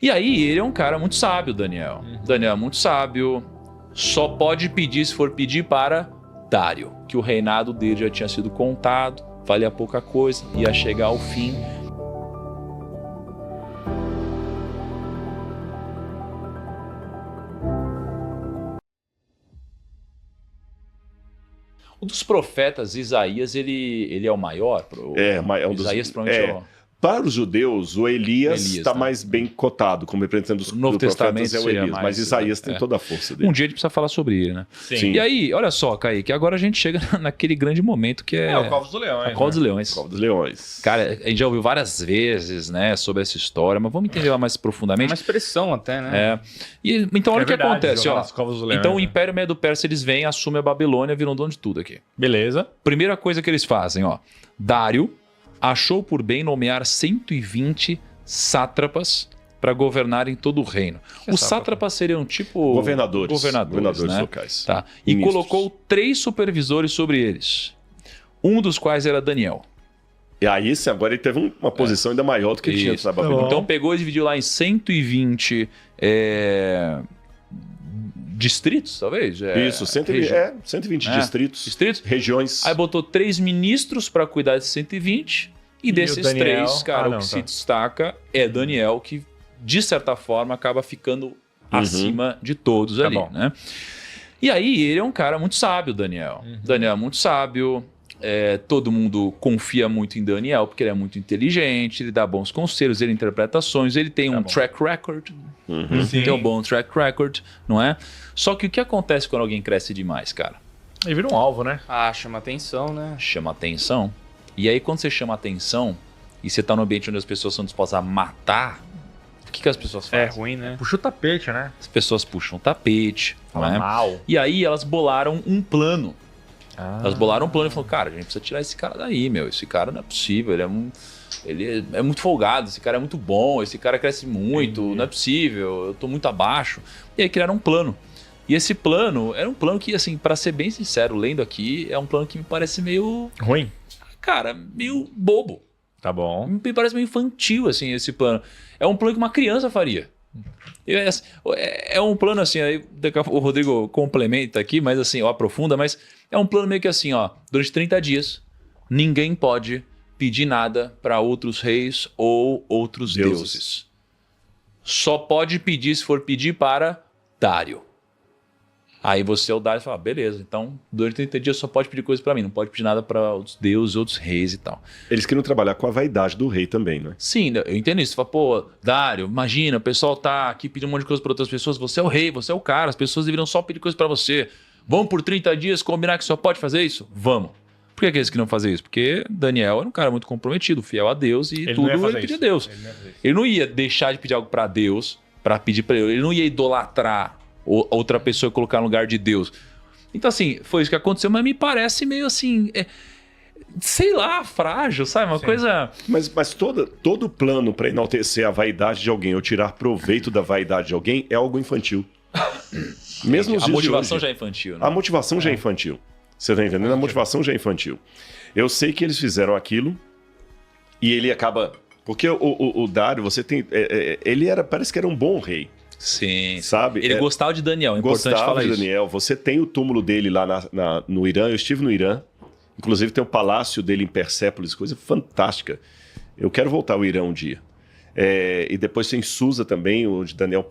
E aí ele é um cara muito sábio, Daniel. Daniel é muito sábio, só pode pedir se for pedir para Dário, que o reinado dele já tinha sido contado, valia pouca coisa, ia chegar ao fim. Um dos profetas, Isaías, ele é o maior? Isaías provavelmente é o... Para os judeus, o Elias está né? mais bem cotado como representante dos Novo Testamento profetas, é o Elias, mas Isaías tem toda a força dele. Um dia a gente precisa falar sobre ele, né? Sim. E aí, olha só, Kaique, agora a gente chega naquele grande momento que é... o Covos dos Leões. A Cova dos Leões. Cova dos Leões. Cara, a gente já ouviu várias vezes, né, sobre essa história, mas vamos entender ela mais profundamente. Uma expressão até, né? Então, olha o que acontece, ó. Covos dos Leões, Então, o Império Medo-Persa, eles vêm, assumem a Babilônia, viram dono de tudo aqui. Beleza. Primeira coisa que eles fazem, ó. Dário achou por bem nomear 120 sátrapas para governarem todo o reino. Os sátrapas seriam tipo... Governadores né? locais. Tá. E Ministros. colocou 3 supervisores sobre eles. Um dos quais era Daniel. E aí, agora ele teve uma posição ainda maior do que ele tinha Isso. na Babilônia. Então pegou e dividiu lá em 120 distritos, talvez? Isso, 120 distritos, regiões. Aí botou 3 ministros para cuidar desses 120 e desses Daniel... 3, cara, o que se destaca é Daniel, que de certa forma acaba ficando acima de todos ali, bom. né? E aí ele é um cara muito sábio, Daniel. Daniel é muito sábio. Todo mundo confia muito em Daniel porque ele é muito inteligente, ele dá bons conselhos, ele interpreta sonhos, ele tem um track record, tem um bom track record, não é? Só que o que acontece quando alguém cresce demais, cara? Ele vira um alvo, né? Ah, chama atenção, né? Chama atenção. E aí quando você chama atenção e você tá num ambiente onde as pessoas são dispostas a matar, o que as pessoas fazem? É ruim, né? Puxa o tapete, né? As pessoas puxam o tapete, não Fala é? mal. E aí elas bolaram um plano. Elas bolaram um plano e falaram, cara, a gente precisa tirar esse cara daí, meu. Esse cara não é possível, ele é muito folgado, esse cara é muito bom, esse cara cresce muito, não é possível, eu tô muito abaixo. E aí criaram um plano. E esse plano era um plano que, assim, pra ser bem sincero, lendo aqui, é um plano que me parece meio... Ruim. Cara, meio bobo. Tá bom. Me parece meio infantil, assim, esse plano. É um plano que uma criança faria. É um plano assim, aí o Rodrigo complementa aqui, mas assim, aprofunda, mas é um plano meio que assim, ó, durante 30 dias, ninguém pode pedir nada para outros reis ou outros deuses. Só pode pedir se for pedir para Dário. Aí você é o Dário e fala, beleza, então durante 30 dias só pode pedir coisa para mim, não pode pedir nada para outros deuses, outros reis e tal. Eles queriam trabalhar com a vaidade do rei também, né? Sim, eu entendo isso. Você fala, pô, Dário, imagina, o pessoal tá aqui pedindo um monte de coisa para outras pessoas, você é o rei, você é o cara, as pessoas deveriam só pedir coisa para você. Vamos por 30 dias combinar que só pode fazer isso? Vamos. Por que eles queriam fazer isso? Porque Daniel era um cara muito comprometido, fiel a Deus e tudo ele pedia a Deus. Ele não ia deixar de pedir algo para Deus, para pedir para ele não ia idolatrar outra pessoa e colocar no lugar de Deus. Então assim, foi isso que aconteceu, mas me parece meio assim... sei lá, frágil, sabe? Uma coisa... Mas todo plano para enaltecer a vaidade de alguém ou tirar proveito da vaidade de alguém é algo infantil. Mesmo a motivação já é infantil, né? A motivação já é infantil. Você tá entendendo? A motivação já é infantil. Eu sei que eles fizeram aquilo e ele acaba... Porque o Dário, você tem... parece que era um bom rei. Sim. Sabe? Ele gostava de Daniel, é importante falar isso. Daniel. Você tem o túmulo dele lá no Irã. Eu estive no Irã. Inclusive tem o palácio dele em Persépolis, coisa fantástica. Eu quero voltar ao Irã um dia. E depois tem Susa também, onde Daniel...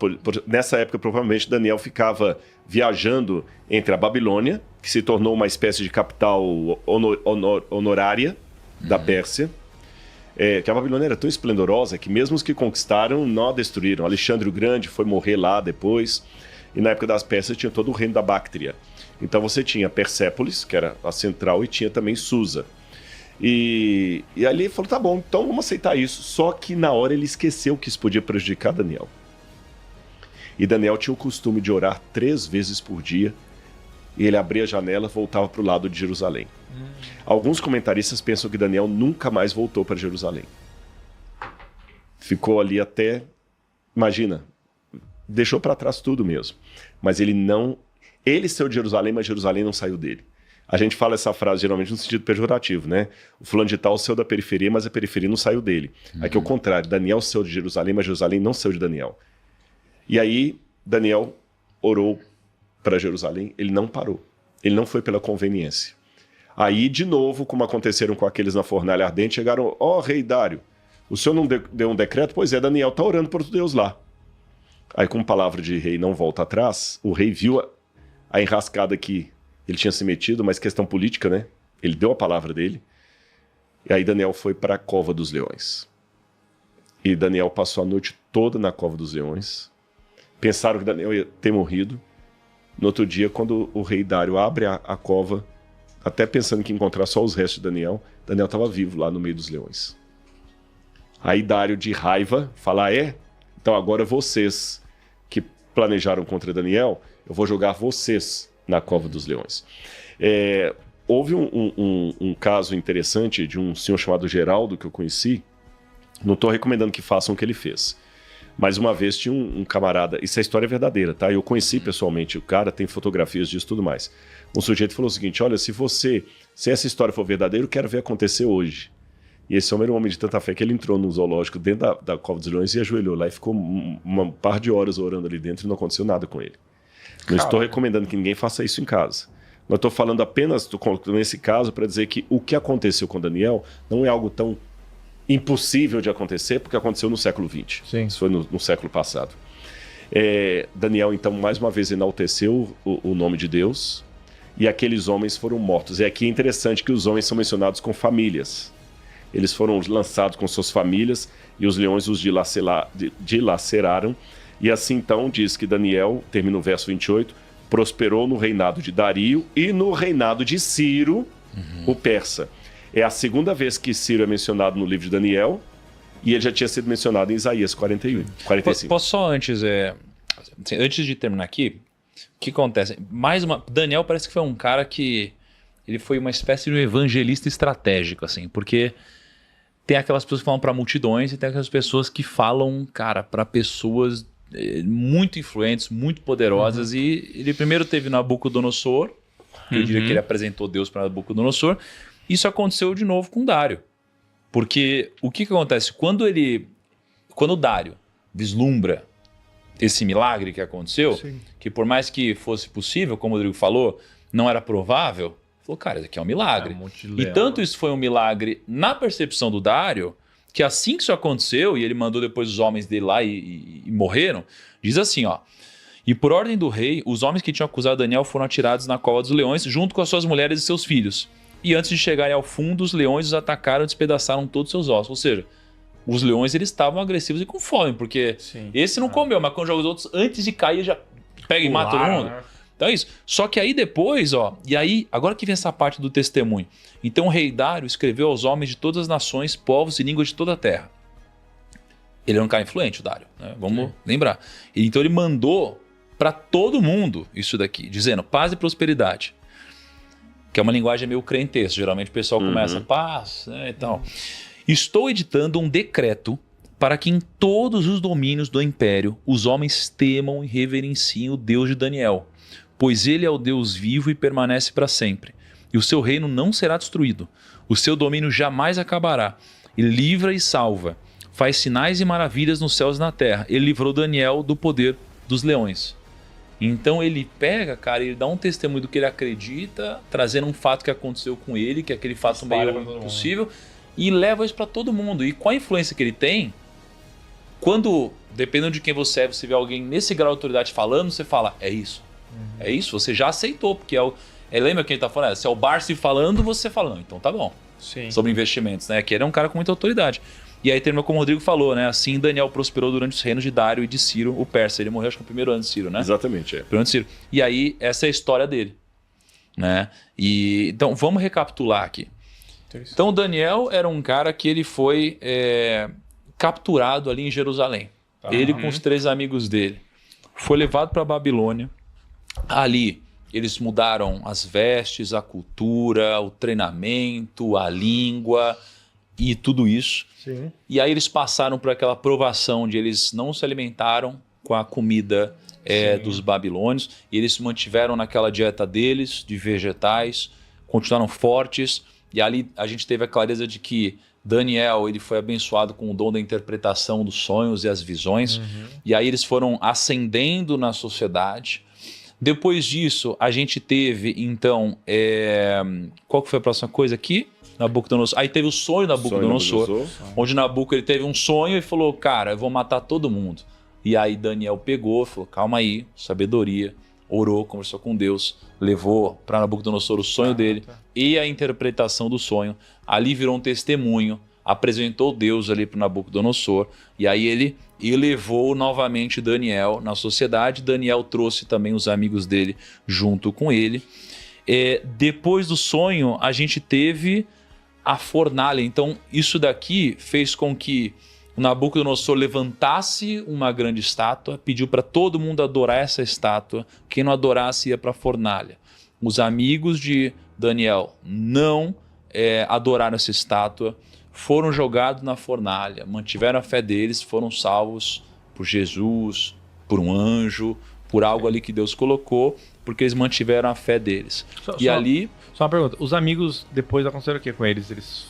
Nessa época, provavelmente, Daniel ficava viajando entre a Babilônia, que se tornou uma espécie de capital honorária da Pérsia, que a Babilônia era tão esplendorosa que mesmo os que conquistaram não a destruíram. Alexandre o Grande foi morrer lá depois, e na época das Pérsias tinha todo o reino da Báctria. Então você tinha Persépolis, que era a central, e tinha também Susa. E ali ele falou, tá bom, então vamos aceitar isso. Só que na hora ele esqueceu que isso podia prejudicar Daniel. E Daniel tinha o costume de orar 3 vezes por dia, e ele abria a janela e voltava para o lado de Jerusalém. Alguns comentaristas pensam que Daniel nunca mais voltou para Jerusalém. Ficou ali até... Imagina, deixou para trás tudo mesmo. Mas ele saiu de Jerusalém, mas Jerusalém não saiu dele. A gente fala essa frase geralmente no sentido pejorativo, né? O fulano de tal saiu da periferia, mas a periferia não saiu dele. Aqui é o contrário, Daniel saiu de Jerusalém, mas Jerusalém não saiu de Daniel. E aí, Daniel orou para Jerusalém, ele não parou. Ele não foi pela conveniência. Aí, de novo, como aconteceram com aqueles na fornalha ardente, chegaram, rei Dário, o senhor não deu um decreto? Pois é, Daniel está orando por Deus lá. Aí, com palavra de rei não volta atrás, o rei viu a enrascada que ele tinha se metido, mas questão política, né? Ele deu a palavra dele. E aí Daniel foi para a cova dos leões. E Daniel passou a noite toda na cova dos leões. Pensaram que Daniel ia ter morrido. No outro dia, quando o rei Dário abre a cova, até pensando que ia encontrar só os restos de Daniel, Daniel estava vivo lá no meio dos leões. Aí Dário, de raiva, fala, então agora vocês que planejaram contra Daniel, eu vou jogar vocês na cova dos leões. Houve um caso interessante de um senhor chamado Geraldo, que eu conheci. Não estou recomendando que façam o que ele fez. Mas uma vez tinha um camarada, isso é história verdadeira, tá? Eu conheci pessoalmente o cara, tem fotografias disso e tudo mais. Um sujeito falou o seguinte, olha, se essa história for verdadeira, eu quero ver acontecer hoje. E esse homem era um homem de tanta fé que ele entrou no zoológico dentro da cova dos leões e ajoelhou lá e ficou uma par de horas orando ali dentro e não aconteceu nada com ele. Não estou recomendando que ninguém faça isso em casa. Mas estou falando apenas nesse caso para dizer que o que aconteceu com Daniel não é algo tão impossível de acontecer, porque aconteceu no século XX. Sim. Isso foi no século passado. Daniel, então, mais uma vez enalteceu o nome de Deus e aqueles homens foram mortos. E aqui é interessante que os homens são mencionados com famílias. Eles foram lançados com suas famílias e os leões os dilaceraram. E assim, então, diz que Daniel, termina o verso 28, prosperou no reinado de Dario e no reinado de Ciro, o persa. É a segunda vez que Ciro é mencionado no livro de Daniel e ele já tinha sido mencionado em Isaías 45. Posso só antes de terminar aqui, o que acontece? Daniel parece que foi um cara que ele foi uma espécie de um evangelista estratégico, assim, porque tem aquelas pessoas que falam para multidões e tem aquelas pessoas que falam, cara, para pessoas muito influentes, muito poderosas. E ele primeiro teve Nabucodonosor, que eu diria que ele apresentou Deus para Nabucodonosor. Isso aconteceu de novo com Dário. Porque o que acontece? Quando o Dário vislumbra esse milagre que aconteceu, sim, que por mais que fosse possível, como o Rodrigo falou, não era provável, falou, cara, isso aqui é um milagre. E tanto isso foi um milagre na percepção do Dário, que assim que isso aconteceu, e ele mandou depois os homens dele lá e morreram, diz assim, e por ordem do rei, os homens que tinham acusado Daniel foram atirados na cova dos leões, junto com as suas mulheres e seus filhos. E antes de chegarem ao fundo, os leões os atacaram e despedaçaram todos os seus ossos. Ou seja, os leões eles estavam agressivos e com fome, porque esse não comeu, mas quando joga os outros, antes de cair, já pega e mata todo mundo. Né? Então é isso. Só que aí depois, e aí, agora que vem essa parte do testemunho. Então o rei Dário escreveu aos homens de todas as nações, povos e línguas de toda a terra. Ele era um cara influente, o Dário, né? Vamos lembrar. Então ele mandou para todo mundo isso daqui, dizendo paz e prosperidade. Que é uma linguagem meio crentesca. Geralmente o pessoal começa paz, né, e tal. Estou editando um decreto para que em todos os domínios do império os homens temam e reverenciem o Deus de Daniel, pois ele é o Deus vivo e permanece para sempre. E o seu reino não será destruído. O seu domínio jamais acabará. Ele livra e salva. Faz sinais e maravilhas nos céus e na terra. Ele livrou Daniel do poder dos leões. Então ele pega, cara, ele dá um testemunho do que ele acredita, trazendo um fato que aconteceu com ele, que é aquele fato meio impossível, e leva isso para todo mundo. E com a influência que ele tem, quando, dependendo de quem você é, você vê alguém nesse grau de autoridade falando, você fala, é isso. É isso, você já aceitou, porque lembra quem tá falando? Se é o Barsi falando, você falando, então tá bom. Sim. Sobre investimentos, né? Que ele é um cara com muita autoridade. E aí terminou como o Rodrigo falou, né? Assim Daniel prosperou durante os reinos de Dário e de Ciro, o persa. Ele morreu acho que no primeiro ano de Ciro, né? Exatamente, Primeiro ano de Ciro. E aí essa é a história dele, né? Então vamos recapitular aqui. Então Daniel era um cara que ele foi capturado ali em Jerusalém. Ele com os 3 amigos dele. Foi levado para a Babilônia. Ali eles mudaram as vestes, a cultura, o treinamento, a língua e tudo isso. Sim. E aí eles passaram por aquela provação de eles não se alimentaram com a comida dos babilônios, e eles se mantiveram naquela dieta deles, de vegetais, continuaram fortes. E ali a gente teve a clareza de que Daniel ele foi abençoado com o dom da interpretação dos sonhos e as visões. E aí eles foram ascendendo na sociedade. Depois disso, a gente teve, então, qual que foi a próxima coisa aqui? Nabucodonosor. Aí teve o sonho da Nabucodonosor, onde Nabucodonosor ele teve um sonho e falou, cara, eu vou matar todo mundo. E aí Daniel pegou, falou, calma aí, sabedoria, orou, conversou com Deus, levou para Nabucodonosor o sonho dele e a interpretação do sonho. Ali virou um testemunho, apresentou Deus ali para Nabucodonosor, e aí ele elevou novamente Daniel na sociedade. Daniel trouxe também os amigos dele junto com ele. Depois do sonho, a gente teve a fornalha. Então, isso daqui fez com que Nabucodonosor levantasse uma grande estátua, pediu para todo mundo adorar essa estátua. Quem não adorasse ia para a fornalha. Os amigos de Daniel não adoraram essa estátua, foram jogados na fornalha, mantiveram a fé deles, foram salvos por Jesus, por um anjo, por algo ali que Deus colocou, porque eles mantiveram a fé deles. Só uma pergunta, os amigos depois aconteceram o que com eles? Eles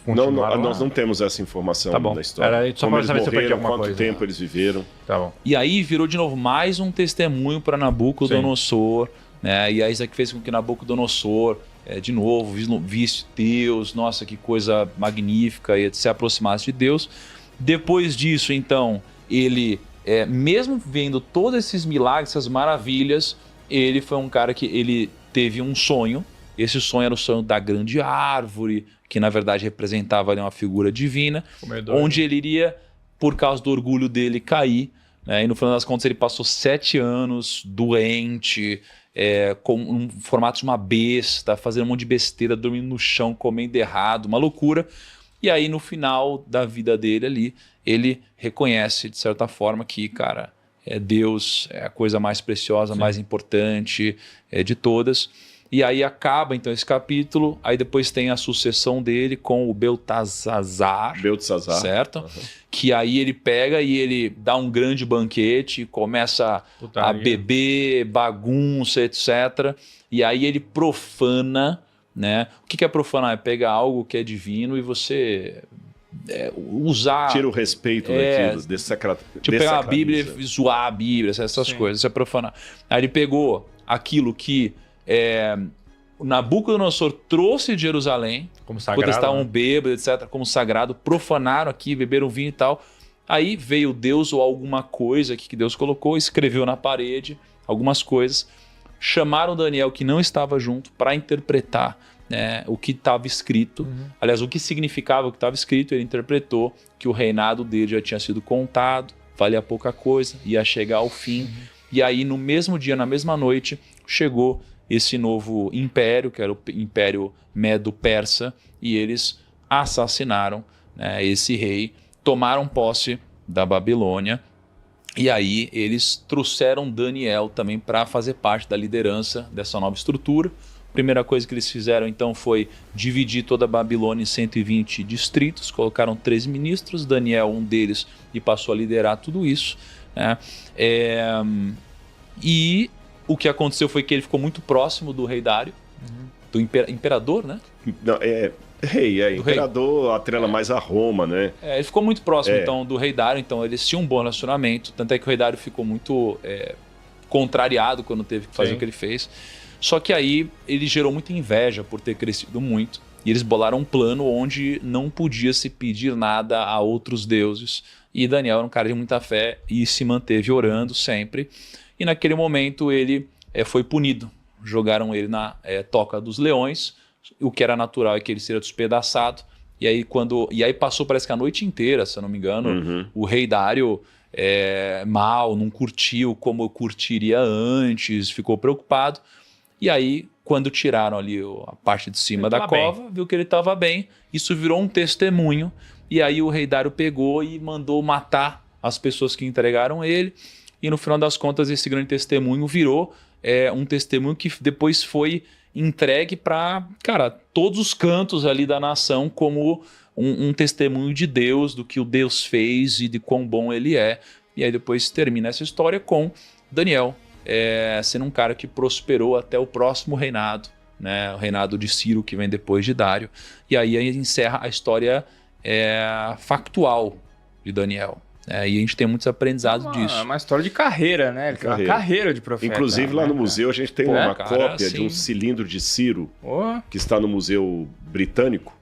nós não temos essa informação da história. Era só para saber se eu perdi alguma quanto coisa. Tempo eles viveram. Tá bom. E aí virou de novo mais um testemunho para Nabucodonosor, né? E aí isso aqui fez com que Nabucodonosor, de novo, visse Deus, nossa, que coisa magnífica, e se aproximasse de Deus. Depois disso, então, ele, mesmo vendo todos esses milagres, essas maravilhas, ele foi um cara que ele teve um sonho. Esse sonho era o sonho da grande árvore, que na verdade representava ali uma figura divina, onde ele iria, por causa do orgulho dele, cair. E no final das contas ele passou 7 anos doente, com um formato de uma besta, fazendo um monte de besteira, dormindo no chão, comendo errado, uma loucura. E aí no final da vida dele ali, ele reconhece de certa forma que, cara, Deus é a coisa mais preciosa, mais importante de todas. E aí acaba então esse capítulo, aí depois tem a sucessão dele com o Beltesazar, certo? Que aí ele pega e ele dá um grande banquete, começa a beber, bagunça, etc. E aí ele profana, né? O que é profanar? É pegar algo que é divino e você usar... Tira o respeito daquilo, tipo pegar a Bíblia e zoar a Bíblia, essas coisas, isso é profanar. Aí ele pegou aquilo que o Nabucodonosor trouxe de Jerusalém, como sagrado, quando estavam bêbados, etc., como sagrado, profanaram aqui, beberam vinho e tal. Aí veio Deus ou alguma coisa aqui que Deus colocou, escreveu na parede algumas coisas, chamaram Daniel, que não estava junto, para interpretar o que estava escrito. Aliás, o que significava o que estava escrito, ele interpretou que o reinado dele já tinha sido contado, valia pouca coisa, ia chegar ao fim. E aí, no mesmo dia, na mesma noite, chegou esse novo império, que era o Império Medo-Persa, e eles assassinaram esse rei, tomaram posse da Babilônia, e aí eles trouxeram Daniel também para fazer parte da liderança dessa nova estrutura. A primeira coisa que eles fizeram, então, foi dividir toda a Babilônia em 120 distritos, colocaram 13 ministros, Daniel, um deles, e passou a liderar tudo isso, né? E o que aconteceu foi que ele ficou muito próximo do rei Dário, do imperador, né? Não, imperador atrela mais a Roma, né? Ele ficou muito próximo, então, do rei Dário, então eles tinham um bom relacionamento, tanto é que o rei Dário ficou muito contrariado quando teve que fazer o que ele fez. Só que aí ele gerou muita inveja por ter crescido muito, e eles bolaram um plano onde não podia se pedir nada a outros deuses, e Daniel era um cara de muita fé e se manteve orando sempre. E naquele momento ele foi punido. Jogaram ele na toca dos leões. O que era natural é que ele seria despedaçado. E aí passou, parece que a noite inteira, se eu não me engano, o rei Dário mal, não curtiu como curtiria antes, ficou preocupado. E aí, quando tiraram ali a parte de cima da cova, viu que ele estava bem. Isso virou um testemunho. E aí o rei Dário pegou e mandou matar as pessoas que entregaram ele. E no final das contas, esse grande testemunho virou um testemunho que depois foi entregue para, todos os cantos ali da nação como um testemunho de Deus, do que o Deus fez e de quão bom ele é. E aí depois termina essa história com Daniel sendo um cara que prosperou até o próximo reinado, né? O reinado de Ciro, que vem depois de Dário. E aí encerra a história factual de Daniel. E a gente tem muitos aprendizados disso. É uma história de carreira, né? Ele tem uma carreira de profeta. Inclusive, lá no museu, a gente tem uma cópia de um sim. cilindro de Ciro, que está no Museu Britânico.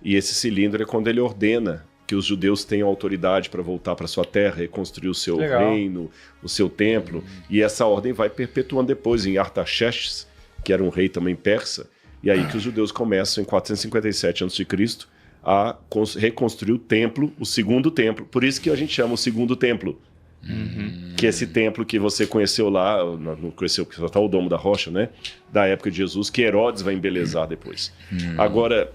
E esse cilindro é quando ele ordena que os judeus tenham autoridade para voltar para sua terra, reconstruir o seu reino, o seu templo. E essa ordem vai perpetuando depois em Artaxerxes, que era um rei também persa. E aí que os judeus começam, em 457 a.C., a reconstruir o templo, o segundo templo. Por isso que a gente chama o segundo templo. Que é esse templo que você conheceu lá, não conheceu, porque só está o Domo da Rocha, né? Da época de Jesus, que Herodes vai embelezar depois. Agora,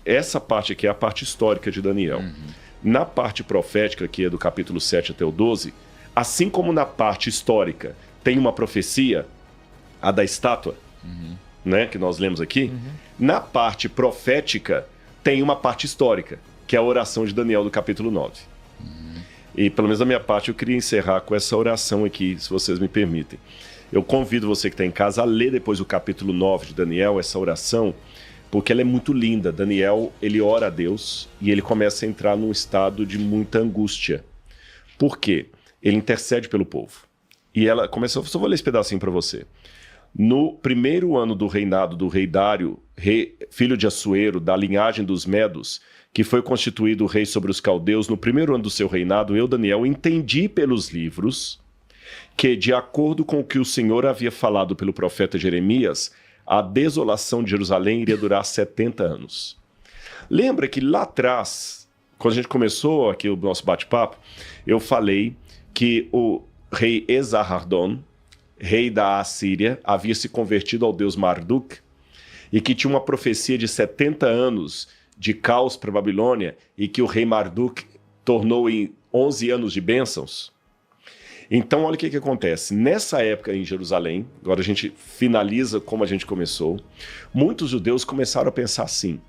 essa parte aqui é a parte histórica de Daniel. Na parte profética, que é do capítulo 7 até o 12, assim como na parte histórica tem uma profecia, a da estátua, né, que nós lemos aqui, na parte profética tem uma parte histórica, que é a oração de Daniel do capítulo 9. E pelo menos da minha parte eu queria encerrar com essa oração aqui, se vocês me permitem. Eu convido você que está em casa a ler depois o capítulo 9 de Daniel, essa oração, porque ela é muito linda. Daniel, ele ora a Deus e ele começa a entrar num estado de muita angústia. Por quê? Ele intercede pelo povo. E ela começou, só vou ler esse pedacinho para você. No primeiro ano do reinado do rei Dário, filho de Assuero, da linhagem dos Medos, que foi constituído rei sobre os caldeus, no primeiro ano do seu reinado, eu, Daniel, entendi pelos livros que, de acordo com o que o Senhor havia falado pelo profeta Jeremias, a desolação de Jerusalém iria durar 70 anos. Lembra que lá atrás, quando a gente começou aqui o nosso bate-papo, eu falei que o rei Esarhaddon, rei da Assíria, havia se convertido ao deus Marduk e que tinha uma profecia de 70 anos de caos para a Babilônia e que o rei Marduk tornou em 11 anos de bênçãos. Então, olha o que acontece. Nessa época em Jerusalém, agora a gente finaliza como a gente começou, muitos judeus começaram a pensar assim,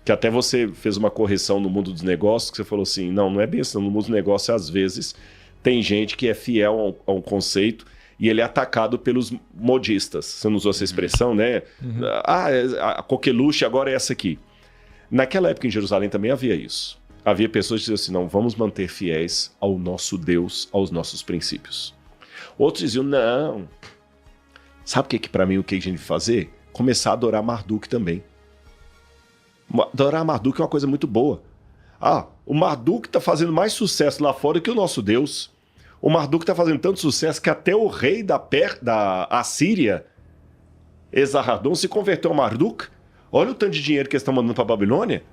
que até você fez uma correção no mundo dos negócios, que você falou assim, não é bem assim, no mundo dos negócios, às vezes, tem gente que é fiel a um conceito e ele é atacado pelos modistas. Você não usou essa expressão, né? A coqueluche agora é essa aqui. Naquela época em Jerusalém também havia isso. Havia pessoas que diziam assim, não, vamos manter fiéis ao nosso Deus, aos nossos princípios. Outros diziam, não. Sabe o que para mim o que a gente tem que fazer? Começar a adorar Marduk também. Adorar Marduk é uma coisa muito boa. O Marduk está fazendo mais sucesso lá fora que o nosso Deus. O Marduk está fazendo tanto sucesso que até o rei da Assíria, Esarhaddon, se converteu a Marduk. Olha o tanto de dinheiro que eles estão mandando para a Babilônia.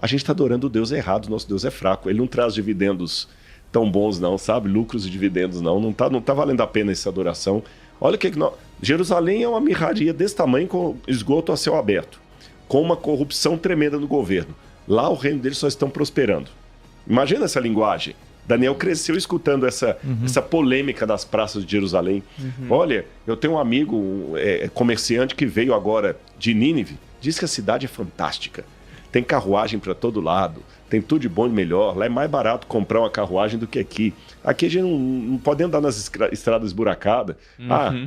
A gente está adorando o Deus errado, o nosso Deus é fraco. Ele não traz dividendos tão bons não, sabe? Lucros e dividendos não. Não tá valendo a pena essa adoração. Olha o que nós... Jerusalém é uma mirraria desse tamanho com esgoto a céu aberto. Com uma corrupção tremenda no governo. Lá o reino deles só estão prosperando. Imagina essa linguagem. Daniel cresceu escutando essa polêmica das praças de Jerusalém. Olha, eu tenho um amigo, comerciante que veio agora de Nínive. Diz que a cidade é fantástica. Tem carruagem para todo lado, tem tudo de bom e melhor. Lá é mais barato comprar uma carruagem do que aqui. Aqui a gente não pode andar nas estradas esburacadas.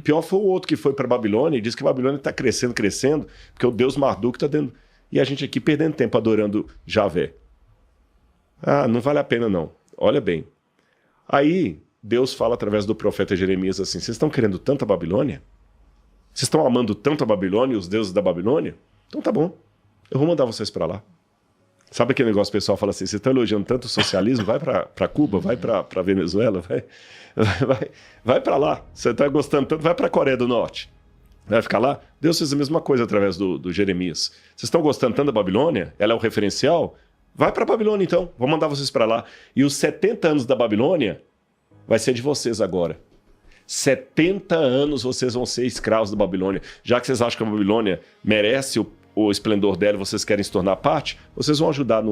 Pior foi o outro que foi para Babilônia e disse que a Babilônia está crescendo, porque o Deus Marduk está dentro. E a gente aqui perdendo tempo adorando Javé. Não vale a pena não. Olha bem. Aí Deus fala através do profeta Jeremias assim, vocês estão querendo tanto a Babilônia? Vocês estão amando tanto a Babilônia e os deuses da Babilônia? Então tá bom. Eu vou mandar vocês para lá. Sabe aquele negócio que o pessoal fala assim, vocês estão elogiando tanto o socialismo, vai para Cuba, vai para Venezuela, vai para lá. Você está gostando tanto, vai para a Coreia do Norte. Vai ficar lá? Deus fez a mesma coisa através do Jeremias. Vocês estão gostando tanto da Babilônia? Ela é o referencial? Vai para a Babilônia então, vou mandar vocês para lá. E os 70 anos da Babilônia vai ser de vocês agora. 70 anos vocês vão ser escravos da Babilônia. Já que vocês acham que a Babilônia merece o esplendor dela, vocês querem se tornar parte, vocês vão ajudar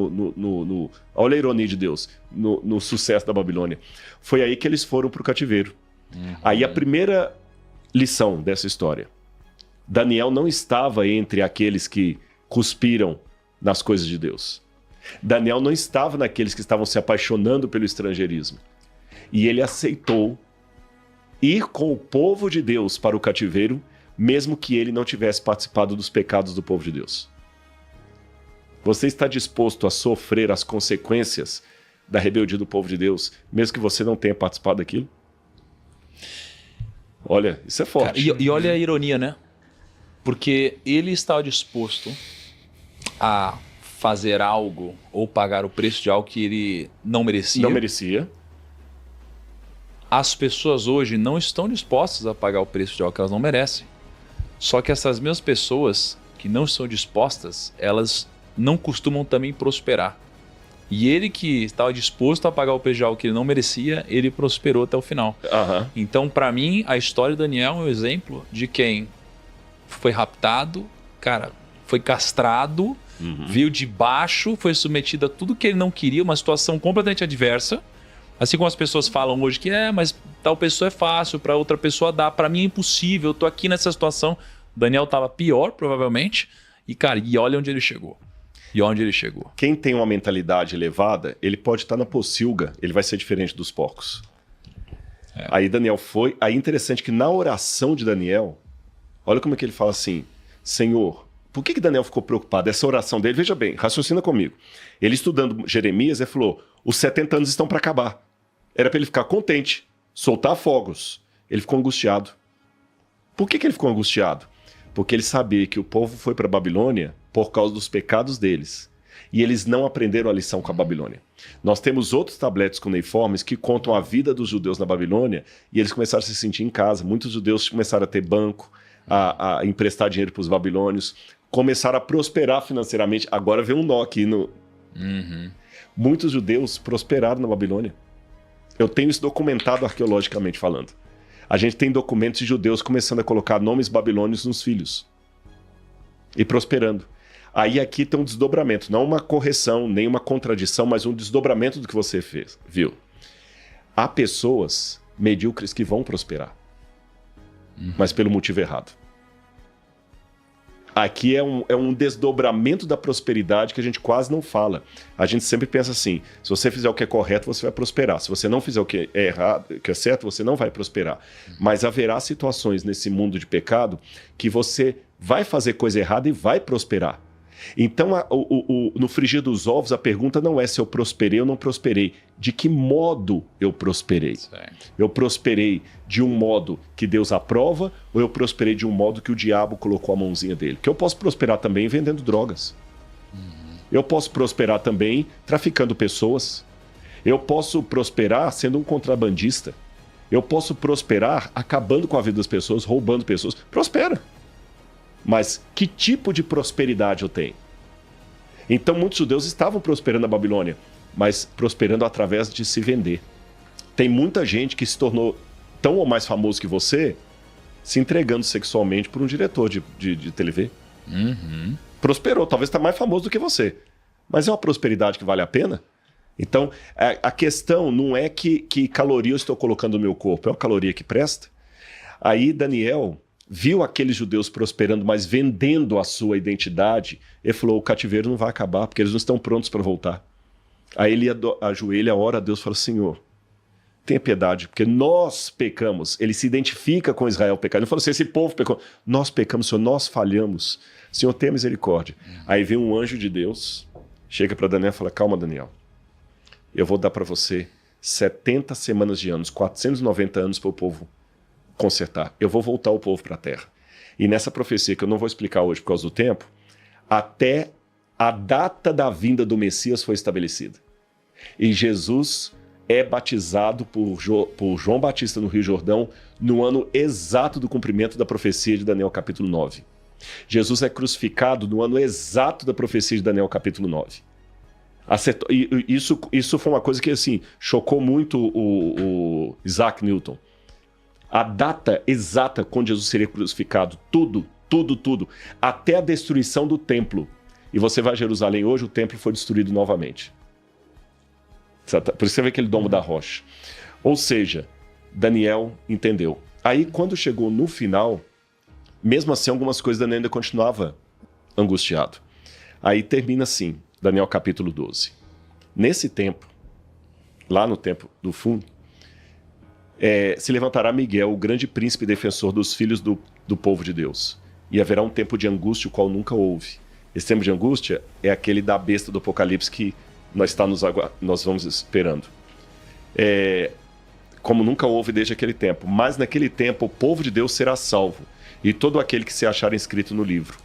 olha a ironia de Deus, no sucesso da Babilônia. Foi aí que eles foram para o cativeiro. Aí a primeira lição dessa história. Daniel não estava entre aqueles que cuspiram nas coisas de Deus. Daniel não estava naqueles que estavam se apaixonando pelo estrangeirismo. E ele aceitou ir com o povo de Deus para o cativeiro, mesmo que ele não tivesse participado dos pecados do povo de Deus? Você está disposto a sofrer as consequências da rebeldia do povo de Deus, mesmo que você não tenha participado daquilo? Olha, isso é forte. Cara, e olha a ironia, né? Porque ele estava disposto a fazer algo ou pagar o preço de algo que ele não merecia. Não merecia. As pessoas hoje não estão dispostas a pagar o preço de algo que elas não merecem. Só que essas mesmas pessoas que não estão dispostas, elas não costumam também prosperar. E ele que estava disposto a pagar o preço de algo que ele não merecia, ele prosperou até o final. Então, para mim, a história de Daniel é um exemplo de quem foi raptado, cara, foi castrado, veio de baixo, foi submetido a tudo que ele não queria, uma situação completamente adversa. Assim como as pessoas falam hoje que mas tal pessoa é fácil, para outra pessoa dá, para mim é impossível, eu tô aqui nessa situação. Daniel estava pior, provavelmente, e cara, e olha onde ele chegou. E onde ele chegou. Quem tem uma mentalidade elevada, ele pode estar na pocilga, ele vai ser diferente dos porcos. Aí Daniel foi... Aí interessante que na oração de Daniel, olha como é que ele fala assim, Senhor, por que Daniel ficou preocupado? Essa oração dele, veja bem, raciocina comigo. Ele estudando Jeremias, ele falou, os 70 anos estão para acabar. Era para ele ficar contente, soltar fogos. Ele ficou angustiado. Por que ele ficou angustiado? Porque ele sabia que o povo foi para a Babilônia por causa dos pecados deles. E eles não aprenderam a lição com a Babilônia. Nós temos outros tabletes cuneiformes que contam a vida dos judeus na Babilônia e eles começaram a se sentir em casa. Muitos judeus começaram a ter banco, a emprestar dinheiro para os babilônios, começaram a prosperar financeiramente. Agora vem um nó aqui no... Muitos judeus prosperaram na Babilônia. Eu tenho isso documentado arqueologicamente falando. A gente tem documentos de judeus começando a colocar nomes babilônios nos filhos. E prosperando. Aí aqui tem um desdobramento, não uma correção, nem uma contradição, mas um desdobramento do que você fez, viu? Há pessoas medíocres que vão prosperar, mas pelo motivo errado. Aqui é um desdobramento da prosperidade que a gente quase não fala. A gente sempre pensa assim, se você fizer o que é correto, você vai prosperar. Se você não fizer o que é errado, o que é certo, você não vai prosperar. Mas haverá situações nesse mundo de pecado que você vai fazer coisa errada e vai prosperar. Então, no frigir dos ovos, a pergunta não é se eu prosperei ou não prosperei. De que modo eu prosperei? Certo. Eu prosperei de um modo que Deus aprova ou eu prosperei de um modo que o diabo colocou a mãozinha dele? Porque eu posso prosperar também vendendo drogas. Eu posso prosperar também traficando pessoas. Eu posso prosperar sendo um contrabandista. Eu posso prosperar acabando com a vida das pessoas, roubando pessoas. Prospera. Mas que tipo de prosperidade eu tenho? Então muitos judeus estavam prosperando na Babilônia, mas prosperando através de se vender. Tem muita gente que se tornou tão ou mais famoso que você, se entregando sexualmente por um diretor de TV. Prosperou, talvez está mais famoso do que você. Mas é uma prosperidade que vale a pena? Então, a questão não é que caloria eu estou colocando no meu corpo, é uma caloria que presta. Aí Daniel viu aqueles judeus prosperando, mas vendendo a sua identidade, ele falou, o cativeiro não vai acabar, porque eles não estão prontos para voltar. Aí ele ajoelha, ora a Deus e fala, Senhor, tenha piedade, porque nós pecamos. Ele se identifica com Israel pecado. Ele falou assim, esse povo pecou. Nós pecamos, Senhor, nós falhamos. Senhor, tenha misericórdia. Aí vem um anjo de Deus, chega para Daniel e fala, calma, Daniel, eu vou dar para você 70 semanas de anos, 490 anos para o povo consertar. Eu vou voltar o povo para a terra. E nessa profecia, que eu não vou explicar hoje por causa do tempo, até a data da vinda do Messias foi estabelecida. E Jesus é batizado por João Batista no Rio Jordão no ano exato do cumprimento da profecia de Daniel capítulo 9. Jesus é crucificado no ano exato da profecia de Daniel capítulo 9. Isso foi uma coisa que assim, chocou muito o Isaac Newton. A data exata quando Jesus seria crucificado, tudo, até a destruição do templo. E você vai a Jerusalém hoje, o templo foi destruído novamente. Por isso você vê aquele domo da rocha. Ou seja, Daniel entendeu. Aí quando chegou no final, mesmo assim algumas coisas Daniel ainda continuava angustiado. Aí termina assim, Daniel capítulo 12. Nesse tempo, lá no tempo do fundo, se levantará Miguel, o grande príncipe defensor dos filhos do povo de Deus. E haverá um tempo de angústia, o qual nunca houve. Esse tempo de angústia é aquele da besta do Apocalipse que nós vamos esperando. Como nunca houve desde aquele tempo. Mas naquele tempo o povo de Deus será salvo, e todo aquele que se achar inscrito no livro.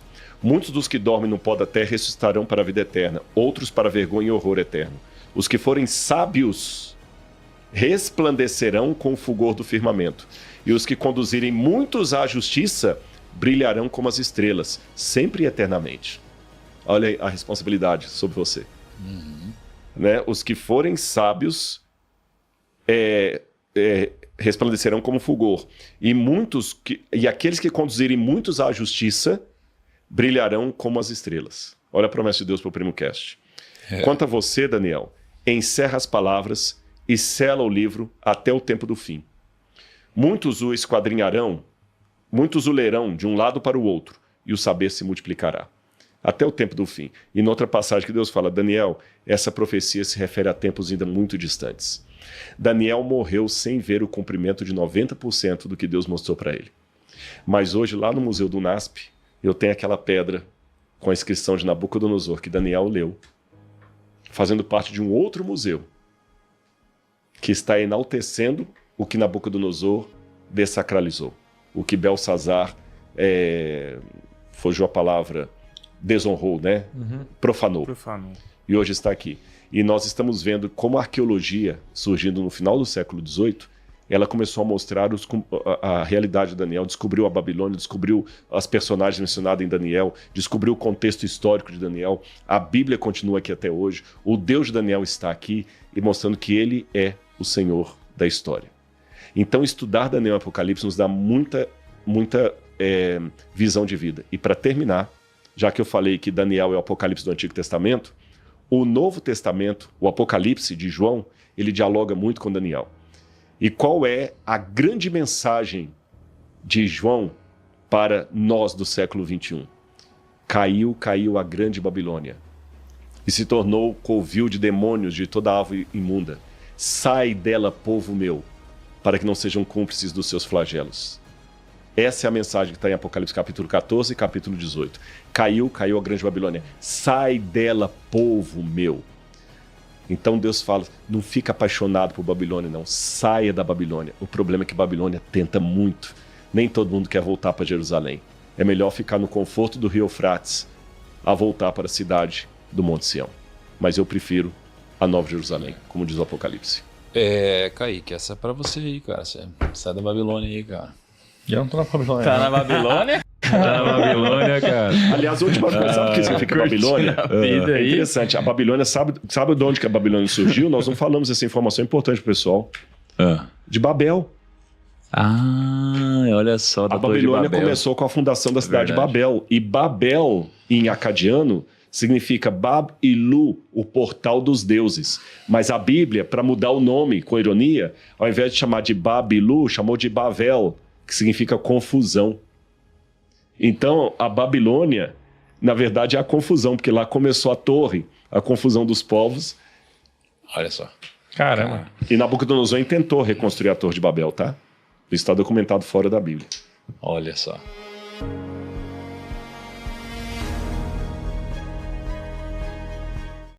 Muitos dos que dormem no pó da terra ressuscitarão para a vida eterna, outros para vergonha e horror eterno. Os que forem sábios resplandecerão com o fulgor do firmamento, e os que conduzirem muitos à justiça brilharão como as estrelas, sempre e eternamente. Olha aí a responsabilidade sobre você. Né? Os que forem sábios resplandecerão como fulgor, e aqueles que conduzirem muitos à justiça brilharão como as estrelas. Olha a promessa de Deus para o PrimoCast. Quanto a você, Daniel, encerra as palavras e sela o livro até o tempo do fim. Muitos o esquadrinharão, muitos o lerão de um lado para o outro, e o saber se multiplicará. Até o tempo do fim. E noutra passagem que Deus fala, Daniel, essa profecia se refere a tempos ainda muito distantes. Daniel morreu sem ver o cumprimento de 90% do que Deus mostrou para ele. Mas hoje, lá no Museu do NASP, eu tenho aquela pedra com a inscrição de Nabucodonosor, que Daniel leu, fazendo parte de um outro museu, que está enaltecendo o que Nabucodonosor dessacralizou. O que Belsazar, fugiu a palavra, desonrou, né? Profanou. E hoje está aqui. E nós estamos vendo como a arqueologia, surgindo no final do século XVIII, ela começou a mostrar a realidade de Daniel, descobriu a Babilônia, descobriu as personagens mencionadas em Daniel, descobriu o contexto histórico de Daniel. A Bíblia continua aqui até hoje. O Deus de Daniel está aqui e mostrando que ele é o Senhor da história. Então, estudar Daniel e Apocalipse nos dá muita visão de vida. E para terminar, já que eu falei que Daniel é o Apocalipse do Antigo Testamento, o Novo Testamento, o Apocalipse de João, ele dialoga muito com Daniel. E qual é a grande mensagem de João para nós do século XXI? Caiu a grande Babilônia e se tornou covil de demônios de toda ave imunda. Sai dela, povo meu, para que não sejam cúmplices dos seus flagelos. Essa é a mensagem que está em Apocalipse capítulo 14 e capítulo 18. Caiu a grande Babilônia. Sai dela, povo meu. Então Deus fala, não fica apaixonado por Babilônia, não. Saia da Babilônia. O problema é que Babilônia tenta muito. Nem todo mundo quer voltar para Jerusalém. É melhor ficar no conforto do rio Eufrates a voltar para a cidade do Monte Sião. Mas eu prefiro a Nova Jerusalém, como diz o Apocalipse. Kaique, essa é pra você aí, cara. Você sai da Babilônia aí, cara. Eu não tô na Babilônia. Tá na Babilônia? Tá na Babilônia, cara. Aliás, a última coisa, sabe o que significa Babilônia? Vida É aí. interessante. A Babilônia, sabe de onde que a Babilônia surgiu? Nós não falamos essa informação importante pro pessoal. De Babel. Olha só. A Babilônia começou com a fundação da cidade de Babel. E Babel, em acadiano, significa Bab e Lu, o portal dos deuses. Mas a Bíblia, para mudar o nome, com ironia, ao invés de chamar de Bab e Lu, chamou de Bavel, que significa confusão. Então, a Babilônia, na verdade, é a confusão, porque lá começou a torre, a confusão dos povos. Olha só. Caramba. E Nabucodonosor tentou reconstruir a Torre de Babel, tá? Isso está documentado fora da Bíblia. Olha só.